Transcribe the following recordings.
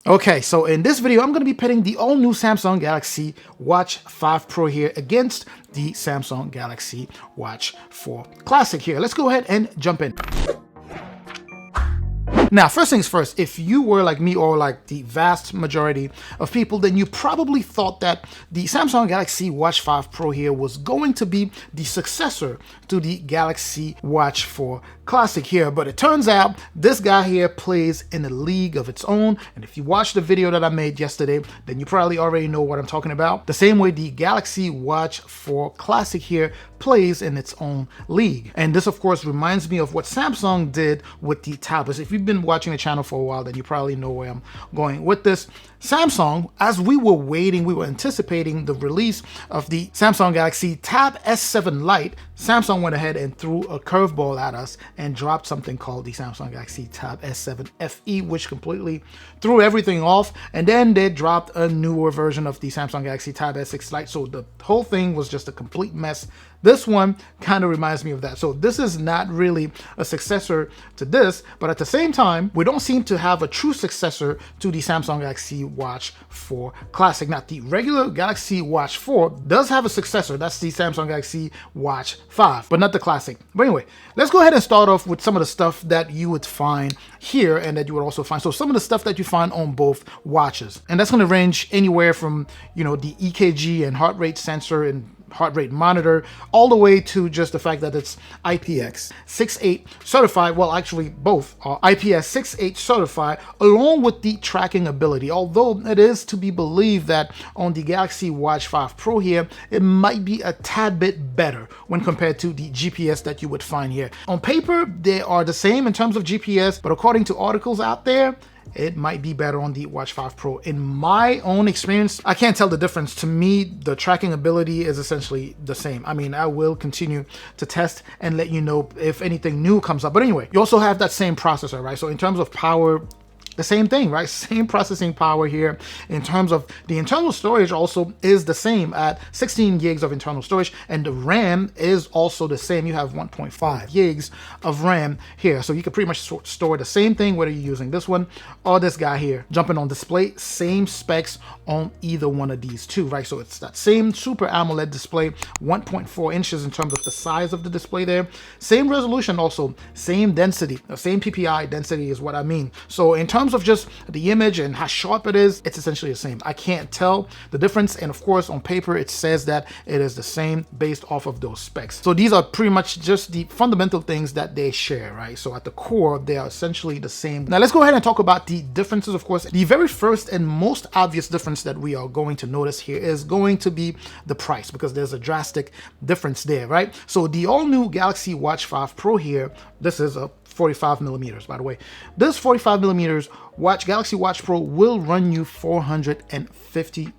Okay, so in this video, I'm going to be pitting the all-new Samsung Galaxy Watch 5 Pro here against the Samsung Galaxy Watch 4 Classic here. Let's go ahead and jump in. Now, first things first, if you were like me or like the vast majority of people, then you probably thought that the Samsung Galaxy Watch 5 Pro here was going to be the successor to the Galaxy Watch 4 Classic here. But it turns out this guy here plays in a league of its own. And if you watched the video that I made yesterday, then you probably already know what I'm talking about. The same way the Galaxy Watch 4 Classic here plays in its own league. And this, of course, reminds me of what Samsung did with the tablets. If you've been watching the channel for a while, then you probably know where I'm going with this. Samsung, as we were waiting, we were anticipating the release of the Samsung Galaxy Tab S7 Lite, Samsung went ahead and threw a curveball at us and dropped something called the Samsung Galaxy Tab S7 FE, which completely threw everything off. And then they dropped a newer version of the Samsung Galaxy Tab S6 Lite. So the whole thing was just a complete mess. This one kind of reminds me of that. So this is not really a successor to this, but at the same time, we don't seem to have a true successor to the Samsung Galaxy Watch 4 Classic. Now, the regular Galaxy Watch 4 does have a successor. That's the Samsung Galaxy Watch 5, but not the Classic. But anyway, let's go ahead and start off with some of the stuff that you would find here and that you would also find. So some of the stuff that you find on both watches, and that's going to range anywhere from, you know, the EKG and heart rate sensor and heart rate monitor, all the way to just the fact that it's IPX68 certified. Well, actually both are IPX68 certified, along with the tracking ability. Although it is to be believed that on the Galaxy Watch 5 Pro here, it might be a tad bit better when compared to the GPS that you would find here. On paper, they are the same in terms of GPS, but according to articles out there, it might be better on the Watch 5 Pro. In my own experience, I can't tell the difference. To me, the tracking ability is essentially the same. I mean, I will continue to test and let you know if anything new comes up. But anyway, you also have that same processor, right? So in terms of power, the same thing, right? Same processing power here. In terms of the internal storage also is the same at 16 gigs of internal storage, and the RAM is also the same. You have 1.5 gigs of RAM here. So you can pretty much store the same thing whether you're using this one or this guy here. Jumping on display, same specs on either one of these two, right? So it's that same Super AMOLED display, 1.4 inches in terms of the size of the display there. Same resolution also, same density, the same PPI density is what I mean. So in terms of just the image and how sharp it is, it's essentially the same. I can't tell the difference, and of course on paper it says that it is the same based off of those specs. So these are pretty much just the fundamental things that they share, right? So at the core, they are essentially the same. Now let's go ahead and talk about the differences. Of course, the very first and most obvious difference that we are going to notice here is going to be the price, because there's a drastic difference there, right? So the all-new Galaxy Watch 5 Pro here, this is a 45 millimeters, by the way. This 45 millimeters Galaxy Watch Pro will run you $450,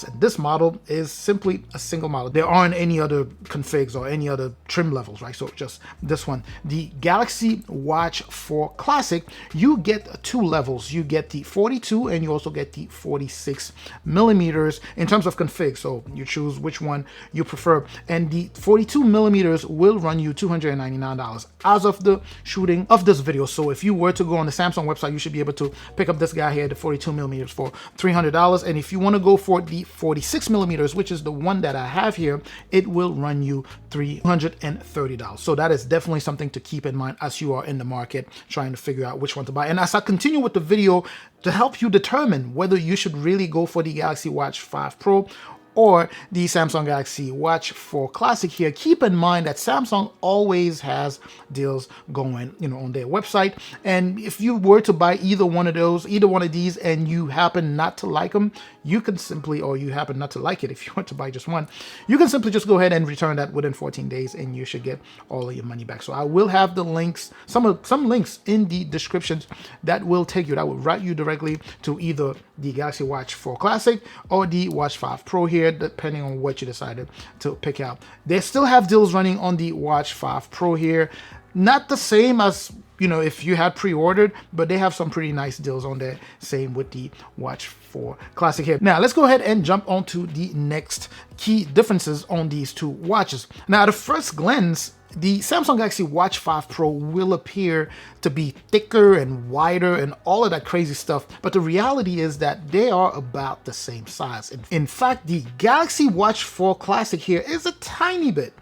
and this model is simply a single model. There aren't any other configs or any other trim levels, right? So just this one. The Galaxy Watch 4 Classic, you get two levels. You get the 42 and you also get the 46 millimeters in terms of config. So you choose which one you prefer, and the 42 millimeters will run you $299 as of the shooting of this video. So if you were to go on the Samsung website, you should be able to pick up this guy here, the 42 millimeters, for $300. And if you want to go for the 46 millimeters, which is the one that I have here, it will run you $330. So that is definitely something to keep in mind as you are in the market trying to figure out which one to buy. And as I continue with the video to help you determine whether you should really go for the Galaxy Watch 5 Pro or the Samsung Galaxy Watch 4 Classic here, keep in mind that Samsung always has deals going, you know, on their website. And if you were to buy either one of these, and you happen not to like them, you can simply, or you happen not to like it, if you want to buy just one, you can simply just go ahead and return that within 14 days and you should get all of your money back. So I will have the links, some links in the descriptions that will route you directly to either the Galaxy Watch 4 Classic or the Watch 5 Pro here, depending on what you decided to pick out. They still have deals running on the Watch 5 Pro here. Not the same as, you know, if you had pre-ordered, but they have some pretty nice deals on there. Same with the Watch 4 Classic here. Now let's go ahead and jump on to the next key differences on these two watches. Now at a first glance, the Samsung Galaxy Watch 5 Pro will appear to be thicker and wider and all of that crazy stuff, but the reality is that they are about the same size. In fact, the Galaxy Watch 4 Classic here is a tiny bit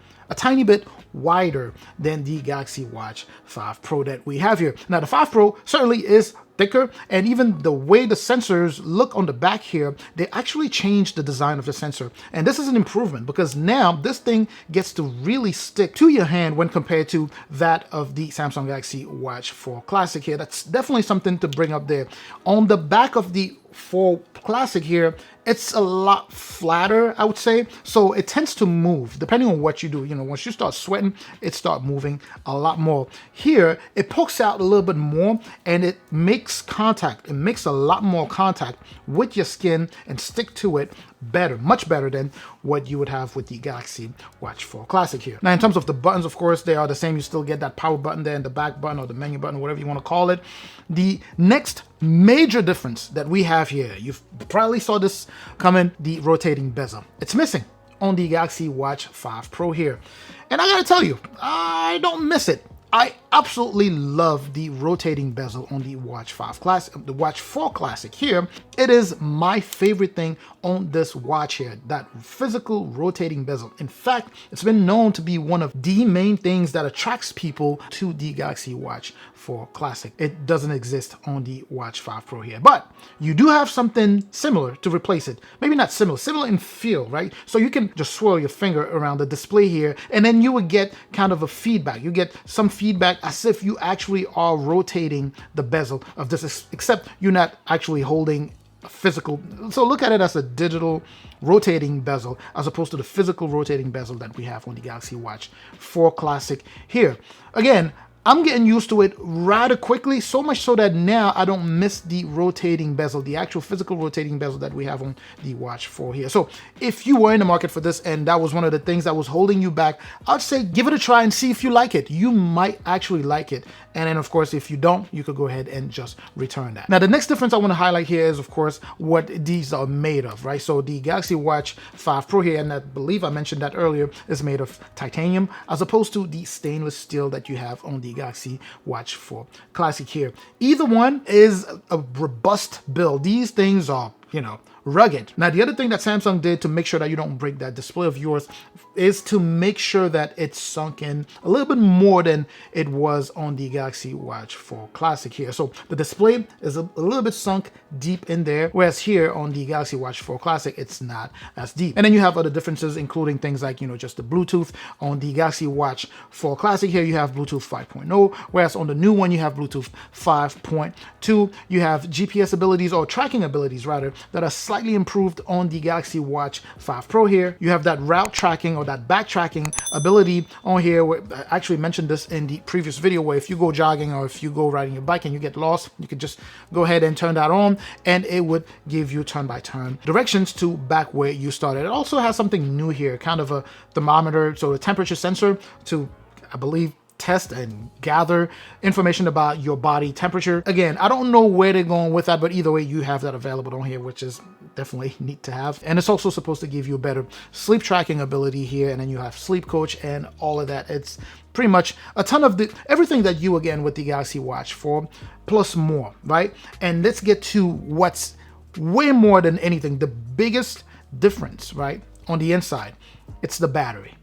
wider than the Galaxy Watch 5 Pro that we have here. Now, the 5 Pro certainly is thicker, and even the way the sensors look on the back here, they actually changed the design of the sensor. And this is an improvement because now this thing gets to really stick to your hand when compared to that of the Samsung Galaxy Watch 4 Classic here. That's definitely something to bring up there. On the back of the 4 Classic here, it's a lot flatter, I would say. So it tends to move depending on what you do. You know, once you start sweating, it starts moving a lot more. Here, it pokes out a little bit more and it makes contact. It makes a lot more contact with your skin and stick to it better, much better than what you would have with the Galaxy Watch 4 Classic here. Now, in terms of the buttons, of course, they are the same. You still get that power button there and the back button or the menu button, whatever you want to call it. The next major difference that we have here, you've probably saw this coming, the rotating bezel. It's missing on the Galaxy Watch 5 Pro here. And I gotta tell you, I don't miss it. I absolutely love the rotating bezel on the Watch 5 Classic, the Watch 4 Classic here. It is my favorite thing on this watch here, that physical rotating bezel. In fact, it's been known to be one of the main things that attracts people to the Galaxy Watch 4 Classic. It doesn't exist on the Watch 5 Pro here, but you do have something similar to replace it. Maybe not similar in feel, right? So you can just swirl your finger around the display here, and then you would get kind of a feedback. You get some feedback as if you actually are rotating the bezel of this, except you're not actually holding a physical. So look at it as a digital rotating bezel as opposed to the physical rotating bezel that we have on the Galaxy Watch 4 Classic here. Again, I'm getting used to it rather quickly, so much so that now I don't miss the rotating bezel, the actual physical rotating bezel that we have on the Watch 4 here. So if you were in the market for this and that was one of the things that was holding you back, I'd say give it a try and see if you like it. You might actually like it. And then, of course, if you don't, you could go ahead and just return that. Now, the next difference I want to highlight here is, of course, what these are made of, right? So the Galaxy Watch 5 Pro here, and I believe I mentioned that earlier, is made of titanium as opposed to the stainless steel that you have on the Galaxy Watch 4 Classic here. Either one is a robust build. These things are, you know, rugged. Now, the other thing that Samsung did to make sure that you don't break that display of yours is to make sure that it's sunk in a little bit more than it was on the Galaxy Watch 4 Classic here. So the display is a little bit sunk deep in there, whereas here on the Galaxy Watch 4 Classic, it's not as deep. And then you have other differences, including things like, you know, just the Bluetooth. On the Galaxy Watch 4 Classic here, you have Bluetooth 5.0, whereas on the new one, you have Bluetooth 5.2. You have GPS abilities, or tracking abilities rather, that are slightly improved on the Galaxy Watch 5 Pro here. You have that route tracking or that backtracking ability on here. Where I actually mentioned this in the previous video, where if you go jogging or if you go riding your bike and you get lost, you could just go ahead and turn that on and it would give you turn-by-turn directions to back where you started. It also has something new here, kind of a thermometer, so a temperature sensor to, I believe, test and gather information about your body temperature. Again, I don't know where they're going with that, but either way, you have that available on here, which is definitely neat to have. And it's also supposed to give you a better sleep tracking ability here, and then you have Sleep Coach and all of that. It's pretty much a ton of everything that you again with the Galaxy Watch 4 plus more, right? And let's get to what's way more than anything, the biggest difference, right? On the inside, it's the battery.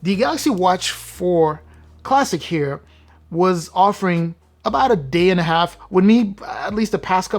The Galaxy Watch 4 Classic here was offering about a day and a half. With me, at least the past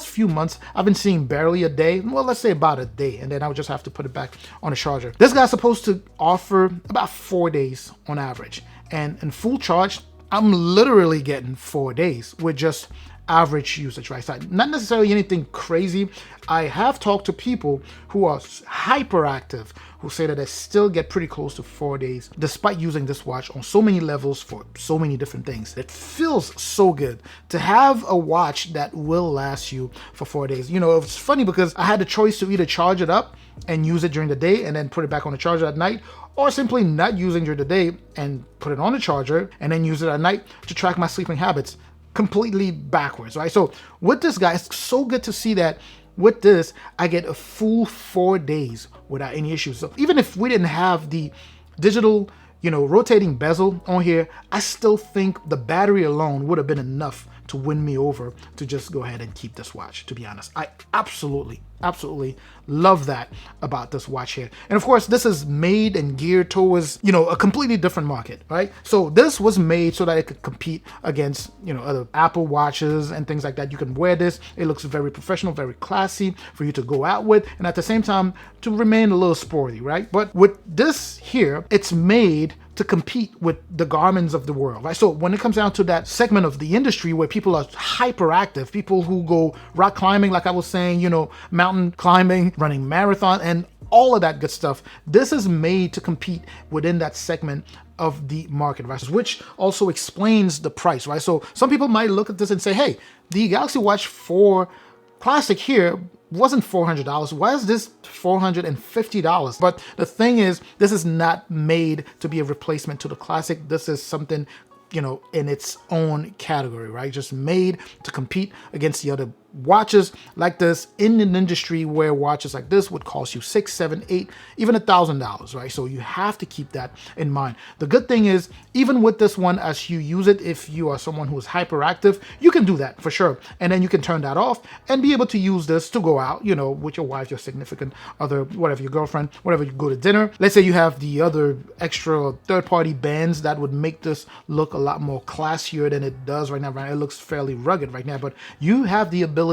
few months, I've been seeing barely a day. Well, let's say about a day, and then I would just have to put it back on a charger. This guy's supposed to offer about 4 days on average, and in full charge, I'm literally getting 4 days with just average usage, right? So not necessarily anything crazy. I have talked to people who are hyperactive who say that they still get pretty close to 4 days despite using this watch on so many levels for so many different things. It feels so good to have a watch that will last you for 4 days. You know, it's funny because I had the choice to either charge it up and use it during the day and then put it back on the charger at night, or simply not using it during the day and put it on the charger and then use it at night to track my sleeping habits. Completely backwards, right? So with this guy, it's so good to see that with this, I get a full 4 days without any issues. So even if we didn't have the digital rotating bezel on here, I still think the battery alone would have been enough to win me over to just go ahead and keep this watch, to be honest. I absolutely love that about this watch here. And of course, this is made and geared towards, a completely different market, right? So this was made so that it could compete against, other Apple watches and things like that. You can wear this. It looks very professional, very classy for you to go out with, and at the same time to remain a little sporty, right? But with this here, it's made to compete with the Garmins of the world, right? So when it comes down to that segment of the industry where people are hyperactive, people who go rock climbing, like I was saying, mountain climbing, running marathon, and all of that good stuff, this is made to compete within that segment of the market, right? Which also explains the price, right? So some people might look at this and say, hey, the Galaxy Watch 4 Classic here wasn't $400. Why is this $450? But the thing is, this is not made to be a replacement to the Classic. This is something, in its own category, right? Just made to compete against the other watches like this in an industry where watches like this would cost you $600, $700, $800, even $1,000, right? So you have to keep that in mind. The good thing is, even with this one, as you use it, if you are someone who is hyperactive, you can do that for sure. And then you can turn that off and be able to use this to go out, with your wife, your significant other, whatever, your girlfriend, whatever, you go to dinner. Let's say you have the other extra third-party bands that would make this look a lot more classier than it does right now. Right? It looks fairly rugged right now, but you have the ability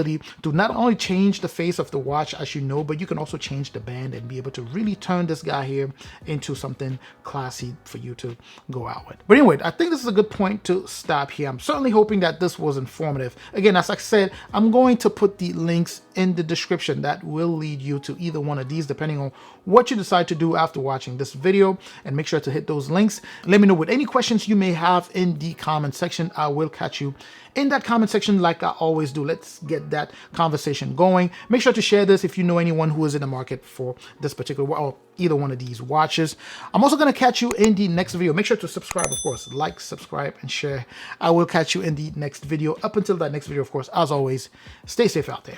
to not only change the face of the watch, as you know, but you can also change the band and be able to really turn this guy here into something classy for you to go out with. But anyway, I think this is a good point to stop here. I'm certainly hoping that this was informative. Again, as I said, I'm going to put the links in the description that will lead you to either one of these, depending on what you decide to do after watching this video, and make sure to hit those links. Let me know with any questions you may have in the comment section. I will catch you in that comment section like I always do. Let's get that conversation going. Make sure to share this if you know anyone who is in the market for this particular, or either one of these watches. I'm also going to catch you in the next video. Make sure to subscribe, of course. Like, subscribe, and share. I will catch you in the next video. Up until that next video, of course, as always, stay safe out there.